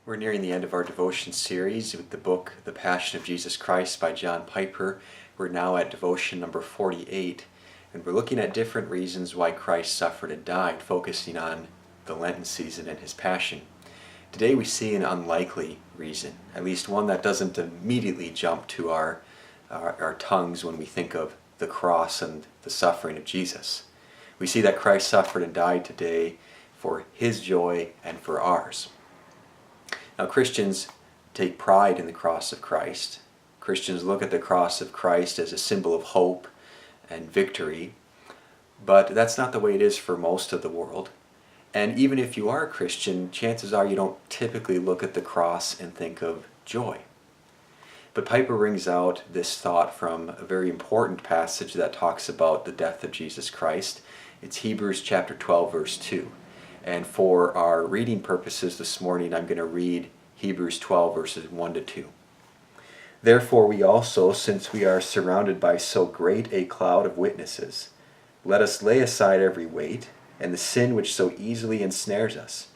We're nearing the end of our devotion series with the book The Passion of Jesus Christ by John Piper. We're now at devotion number 48, and we're looking at different reasons why Christ suffered and died, focusing on the Lenten season and his passion. Today we see an unlikely reason, at least one that doesn't immediately jump to our tongues when we think of the cross and the suffering of Jesus. We see that Christ suffered and died today for his joy and for ours. Now, Christians take pride in the cross of Christ. Christians look at the cross of Christ as a symbol of hope and victory, but that's not the way it is for most of the world. And even if you are a Christian, chances are you don't typically look at the cross and think of joy. But Piper brings out this thought from a very important passage that talks about the death of Jesus Christ. It's Hebrews chapter 12, verse 2. And for our reading purposes this morning, I'm going to read Hebrews 12, verses 1 to 2. Therefore we also, since we are surrounded by so great a cloud of witnesses, let us lay aside every weight and the sin which so easily ensnares us,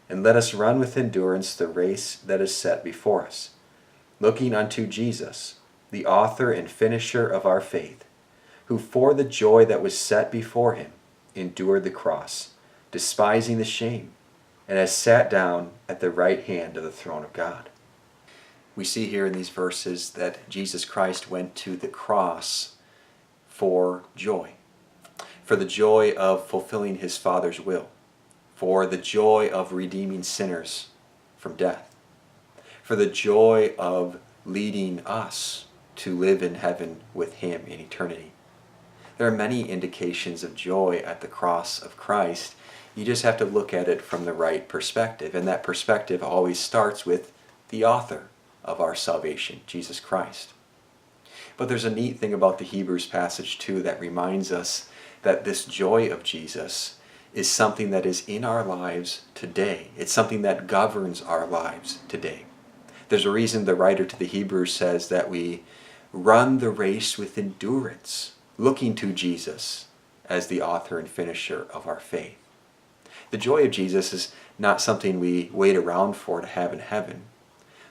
and let us run with endurance the race that is set before us, looking unto Jesus, the author and finisher of our faith, who for the joy that was set before him endured the cross, despising the shame, and has sat down at the right hand of the throne of God. We see here in these verses that Jesus Christ went to the cross for joy. For the joy of fulfilling his Father's will. For the joy of redeeming sinners from death. For the joy of leading us to live in heaven with him in eternity. There are many indications of joy at the cross of Christ. You just have to look at it from the right perspective, and that perspective always starts with the author of our salvation, Jesus Christ. But there's a neat thing about the Hebrews passage too that reminds us that this joy of Jesus is something that is in our lives today. It's something that governs our lives today. There's a reason the writer to the Hebrews says that we run the race with endurance, looking to Jesus as the author and finisher of our faith. The joy of Jesus is not something we wait around for to have in heaven.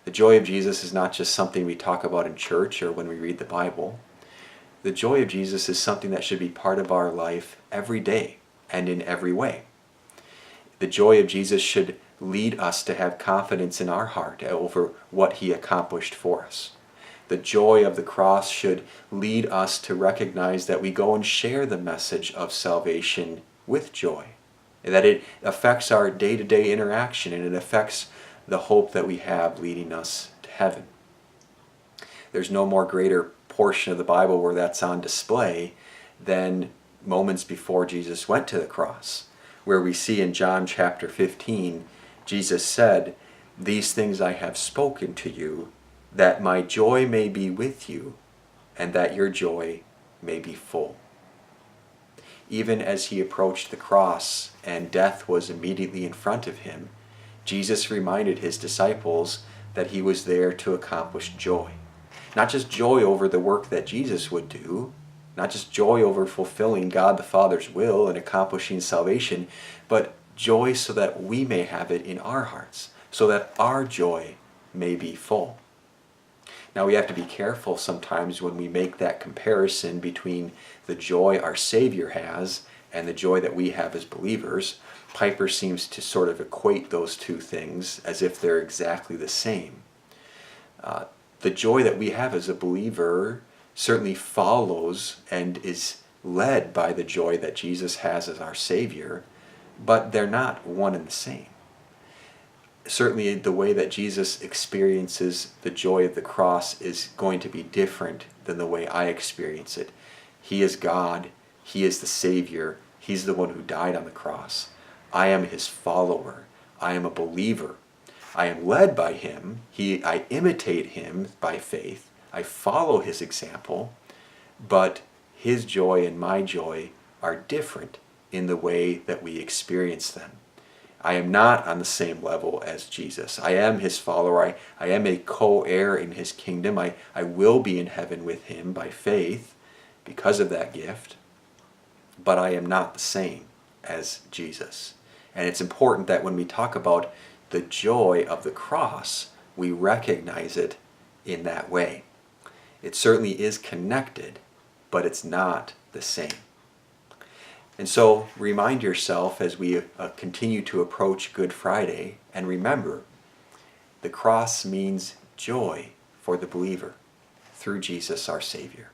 The joy of Jesus is not just something we talk about in church or when we read the Bible. The joy of Jesus is something that should be part of our life every day and in every way. The joy of Jesus should lead us to have confidence in our heart over what he accomplished for us. The joy of the cross should lead us to recognize that we go and share the message of salvation with joy. That it affects our day-to-day interaction and it affects the hope that we have leading us to heaven. There's no more greater portion of the Bible where that's on display than moments before Jesus went to the cross, where we see in John chapter 15, Jesus said, "These things I have spoken to you, that my joy may be with you, and that your joy may be full." Even as he approached the cross and death was immediately in front of him, Jesus reminded his disciples that he was there to accomplish joy. Not just joy over the work that Jesus would do, not just joy over fulfilling God the Father's will and accomplishing salvation, but joy so that we may have it in our hearts, so that our joy may be full. Now we have to be careful sometimes when we make that comparison between the joy our Savior has and the joy that we have as believers. Piper seems to sort of equate those two things as if they're exactly the same. The joy that we have as a believer certainly follows and is led by the joy that Jesus has as our Savior, but they're not one and the same. Certainly the way that Jesus experiences the joy of the cross is going to be different than the way I experience it. He is God. He is the Savior. He's the one who died on the cross. I am his follower. I am a believer. I am led by him. I imitate him by faith. I follow his example. But his joy and my joy are different in the way that we experience them. I am not on the same level as Jesus. I am his follower. I am a co-heir in his kingdom. I will be in heaven with him by faith because of that gift. But I am not the same as Jesus. And it's important that when we talk about the joy of the cross, we recognize it in that way. It certainly is connected, but it's not the same. And so remind yourself as we continue to approach Good Friday, and remember, the cross means joy for the believer through Jesus our Savior.